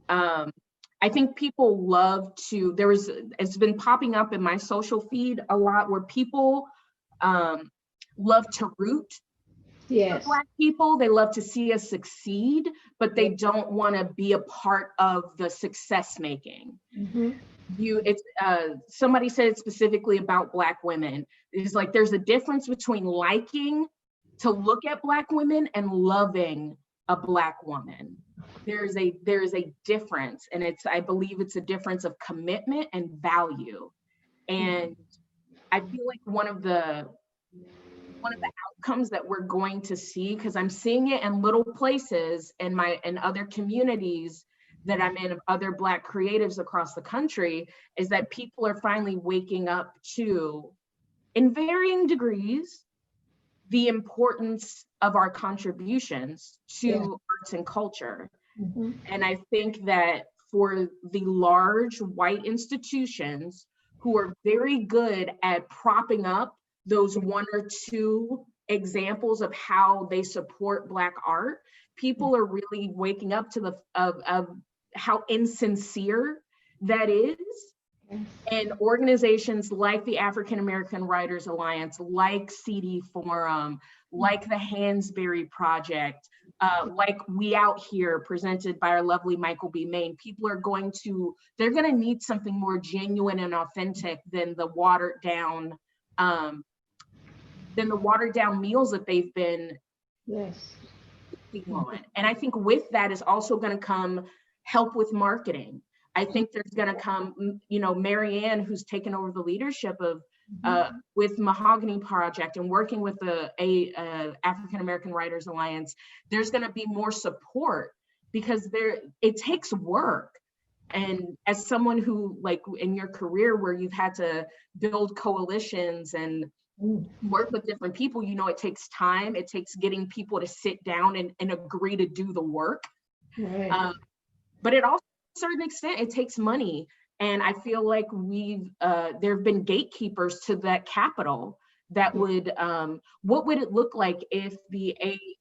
I think people love to, it's been popping up in my social feed a lot where people love to root for Black people. They love to see us succeed, but they don't want to be a part of the success making. Mm-hmm. Somebody said specifically about Black women. It's like, there's a difference between liking to look at Black women and loving a Black woman. There's a difference, and I believe it's a difference of commitment and value. And I feel like one of the outcomes that we're going to see, because I'm seeing it in little places in other communities that I'm in, of other Black creatives across the country, is that people are finally waking up to, in varying degrees, the importance of our contributions to arts and culture. Mm-hmm. And I think that for the large white institutions who are very good at propping up those one or two examples of how they support Black art, people are really waking up to of how insincere that is. And organizations like the African American Writers Alliance, like CD Forum, like the Hansberry Project, like We Out Here, presented by our lovely Michael B. Main, people are they're going to need something more genuine and authentic than the watered down meals that they've been on. And I think with that is also going to come help with marketing. I think there's going to come, Marianne, who's taken over the leadership of with Mahogany Project and working with the African American Writers Alliance. There's going to be more support, because it takes work. And as someone who, like, in your career where you've had to build coalitions and work with different people, it takes time. It takes getting people to sit down and agree to do the work. Right. But it also, to a certain extent, it takes money. And I feel like there have been gatekeepers to that capital that would, what would it look like if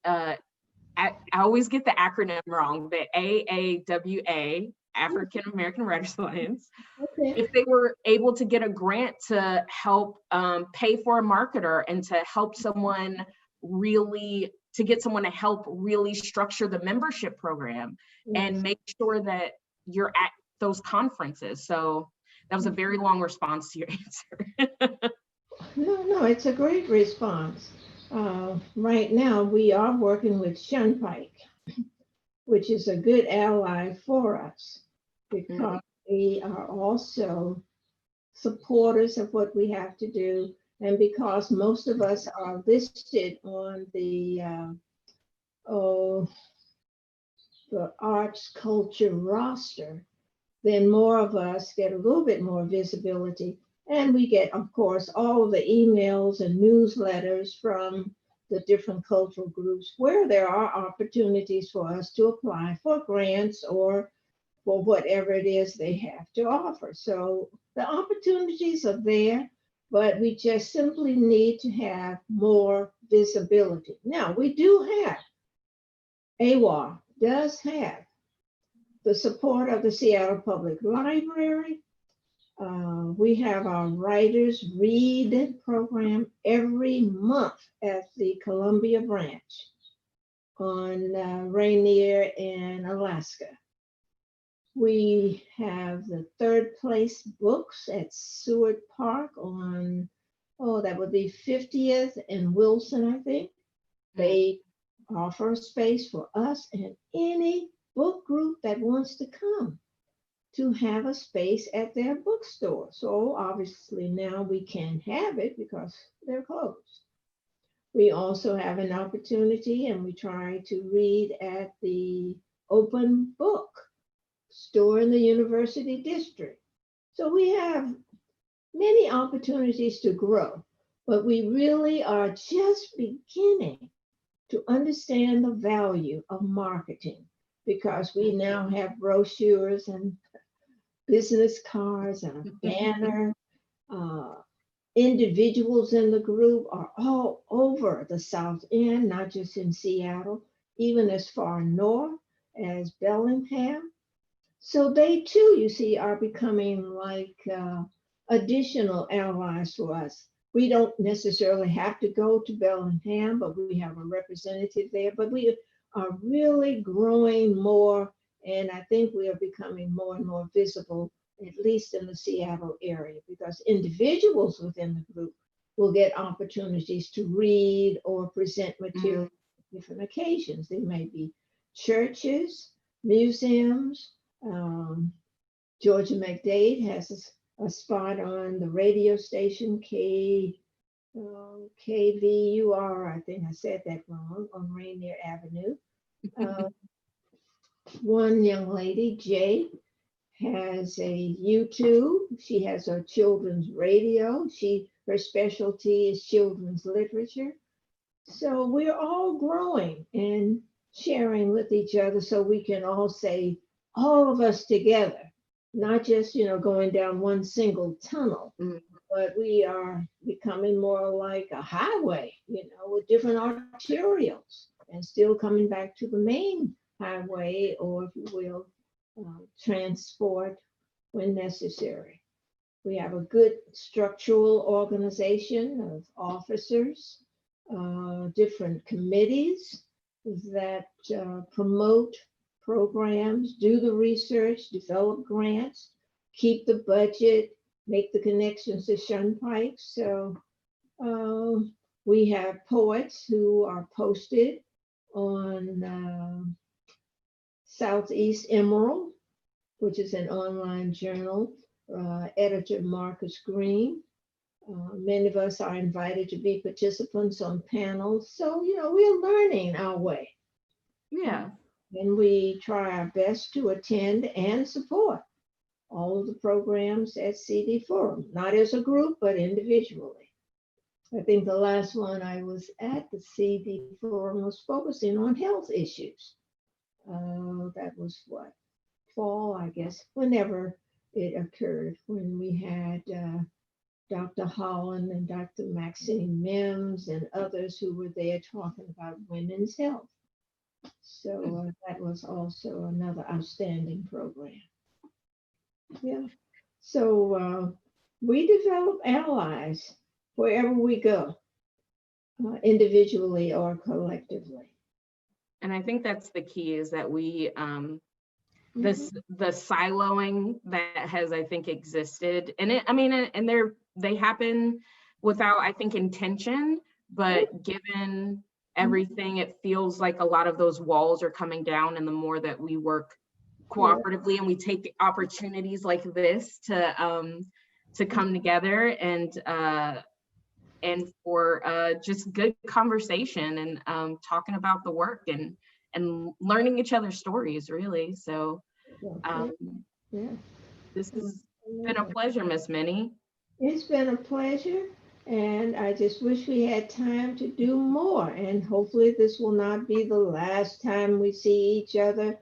I always get the acronym wrong, the AAWA African American Writers Alliance, Okay. if they were able to get a grant to help pay for a marketer and to help someone to get someone to help really structure the membership program and Yes. make sure that you're at those conferences. So that was a very long response to your answer. No, it's a great response. Right now, we are working with Shunpike, which is a good ally for us because we are also supporters of what we have to do. And because most of us are listed on oh, the arts culture roster, then more of us get a little bit more visibility. And we get, of course, all of the emails and newsletters from the different cultural groups where there are opportunities for us to apply for grants or for whatever it is they have to offer. So the opportunities are there, but we just simply need to have more visibility. Now, we do have, AWA does have the support of the Seattle Public Library. We have our Writers Read program every month at the Columbia branch on Rainier in Alaska. We have the Third Place Books at Seward Park on, that would be 50th and Wilson, I think. They offer a space for us and any book group that wants to come to have a space at their bookstore. So obviously now we can't have it because they're closed. We also have an opportunity and we try to read at the Open Book store in the University District. So we have many opportunities to grow, but we really are just beginning to understand the value of marketing because we now have brochures and business cards and a banner. Individuals in the group are all over the South End, not just in Seattle, even as far north as Bellingham. So they too, you see, are becoming like additional allies for us. We don't necessarily have to go to Bellingham, but we have a representative there. But we are really growing more, and I think we are becoming more and more visible, at least in the Seattle area, because individuals within the group will get opportunities to read or present material on different occasions. They may be churches, museums. Georgia McDade has a spot on the radio station KVUR, I think I said that wrong, on Rainier Avenue. One young lady, Jay, has a YouTube. She has a children's radio. Her specialty is children's literature. So we're all growing and sharing with each other so we can all say, all of us together, not just, going down one single tunnel, but we are becoming more like a highway, with different arterials and still coming back to the main highway, or if you will, transport when necessary. We have a good structural organization of officers, different committees that promote programs, do the research, develop grants, keep the budget, make the connections to Shunpike. So we have poets who are posted on Southeast Emerald, which is an online journal, editor Marcus Green. Many of us are invited to be participants on panels. So, we're learning our way. Yeah. And we try our best to attend and support all of the programs at CD Forum, not as a group, but individually. I think the last one I was at the CD Forum was focusing on health issues. That was what, fall, I guess, whenever it occurred, when we had Dr. Holland and Dr. Maxine Mims and others who were there talking about women's health. So that was also another outstanding program. Yeah. So we develop allies wherever we go, individually or collectively. And I think that's the key, is that we Mhm. the siloing that has, I think, existed, and and they happen without, I think, intention, but given everything, it feels like a lot of those walls are coming down, and the more that we work Yeah. cooperatively and we take opportunities like this to come together and for just good conversation and talking about the work and learning each other's stories, really. So Yeah. um, Yeah. this has been a Absolutely. pleasure, Miss Minnie. It's been a pleasure, and I just wish we had time to do more. And hopefully, this will not be the last time we see each other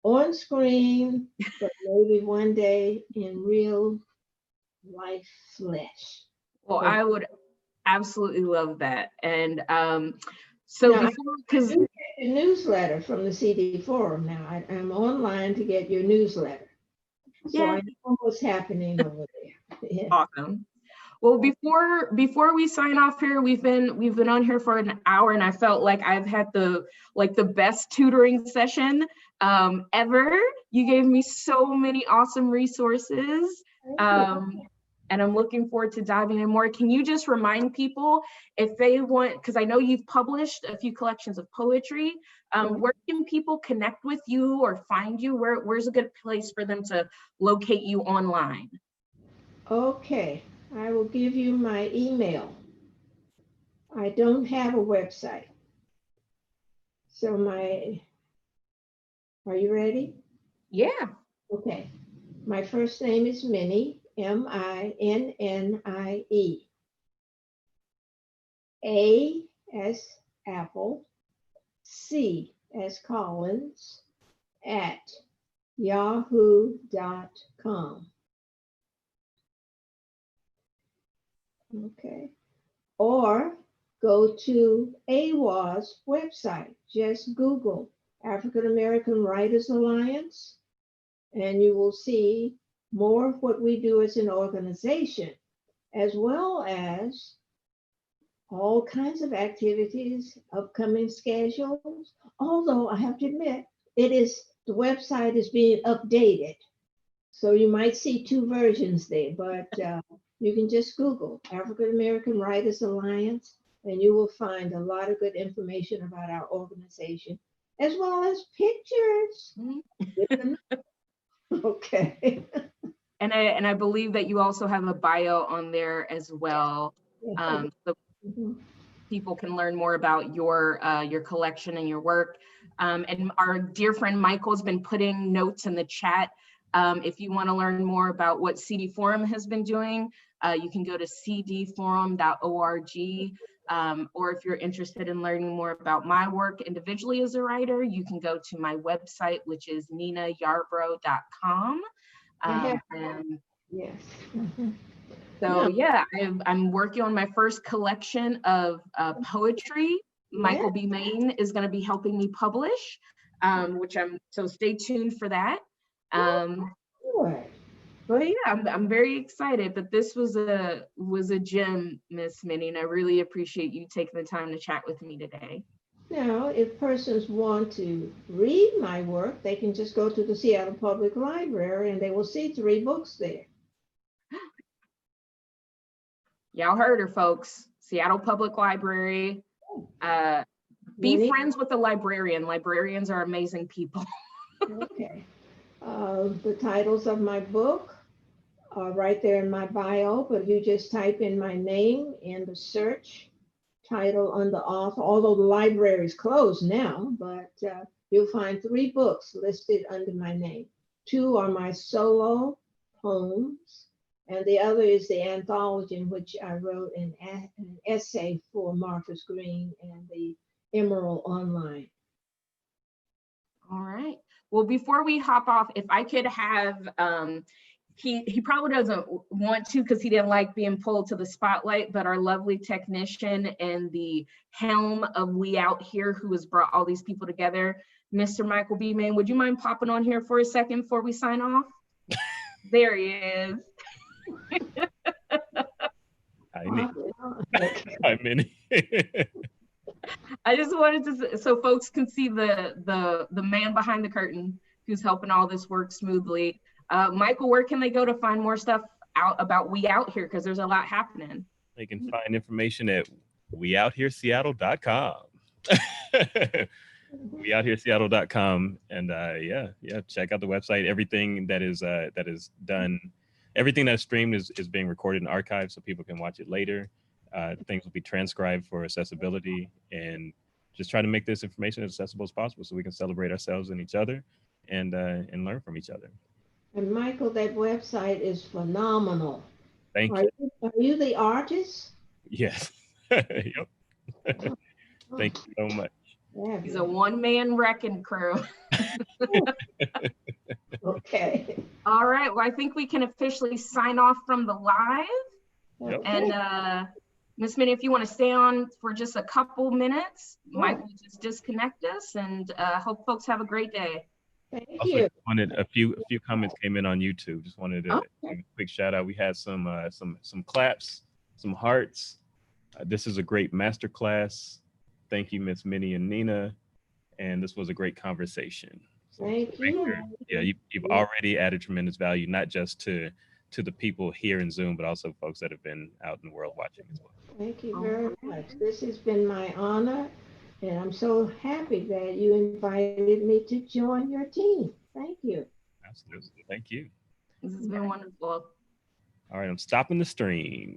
on screen, but maybe one day in real life flesh. Well, So I would absolutely love that. And so now I before, because do get your newsletter from the CD Forum. Now I'm online to get your newsletter, so yeah, I know what's happening over there. Yeah. awesome. Well, before we sign off here, we've been on here for an hour, and I felt like I've had the best tutoring session ever. You gave me so many awesome resources, Thank you. um, and I'm looking forward to diving in more. Can you just remind people, if they want, because I know you've published a few collections of poetry, where can people connect with you or find you? Where's a good place for them to locate you online? Okay, I will give you my email. I don't have a website. So are you ready? Yeah. Okay. My first name is Minnie, Minnie. A as Apple, C as Collins, at yahoo.com. Okay. Or go to AWA's website. Just Google African American Writers Alliance, and you will see more of what we do as an organization, as well as all kinds of activities, upcoming schedules. Although I have to admit, the website is being updated. So you might see two versions there, but you can just Google African American Writers Alliance, and you will find a lot of good information about our organization, as well as pictures. Okay. And I believe that you also have a bio on there as well, Yes, I so do. people can learn more about your collection and your work. And our dear friend Michael's been putting notes in the chat. If you want to learn more about what CD Forum has been doing, you can go to cdforum.org. Or if you're interested in learning more about my work individually as a writer, you can go to my website, which is neneyarborough.com. I have, And yes. Mhm. so No, yeah, I'm working on my first collection of poetry. yeah, Michael B. Main is going to be helping me publish, so stay tuned for that. Um, good. but yeah, I'm very excited. But this was a gem, Miss Minnie, and I really appreciate you taking the time to chat with me today. Now, if persons want to read my work, they can just go to the Seattle Public Library and they will see 3 books there. Y'all heard her, folks. Seattle Public Library. Be Minnie? friends with a librarian. Librarians are amazing people. Okay. The titles of my book are right there in my bio, but you just type in my name in the search title under author, although the library is closed now, but you'll find 3 books listed under my name. 2 are my solo poems, and the other is the anthology in which I wrote an essay for Marcus Green and the Emerald Online. All right. Well, before we hop off, if I could have, he probably doesn't want to because he didn't like being pulled to the spotlight, but our lovely technician and the helm of We Out Here, who has brought all these people together, Mr. Michael B. Main, would you mind popping on here for a second before we sign off? There he is. Hi, Minnie. Okay. Hi, Minnie. I just wanted to, so folks can see the man behind the curtain who's helping all this work smoothly. Michael, where can they go to find more stuff out about We Out Here? Because there's a lot happening. They can find information at weouthereseattle.com. weouthereseattle.com. And yeah, check out the website. Everything that is done, everything that's streamed is being recorded and archived so people can watch it later. Things will be transcribed for accessibility, and just try to make this information as accessible as possible so we can celebrate ourselves and each other and learn from each other. And Michael, that website is phenomenal. Thank you. Are you the artist? Yes. Yep. Thank you so much. Yeah. He's a one-man wrecking crew. Okay. All right, well, I think we can officially sign off from the live. Yep. And Miss Minnie, if you want to stay on for just a couple minutes, Mike will just disconnect us, and hope folks have a great day. Thank Also, you. wanted a few comments came in on YouTube. Just wanted to give a quick shout out. We had some claps, some hearts. This is a great master class. Thank you, Miss Minnie and Nina. And this was a great conversation. So Thank you. yeah, you've already added tremendous value, not just to the people here in Zoom, but also folks that have been out in the world watching as well. Thank you very much. This has been my honor, and I'm so happy that you invited me to join your team. Thank you. Absolutely. Thank you. This has been wonderful. All right, I'm stopping the stream.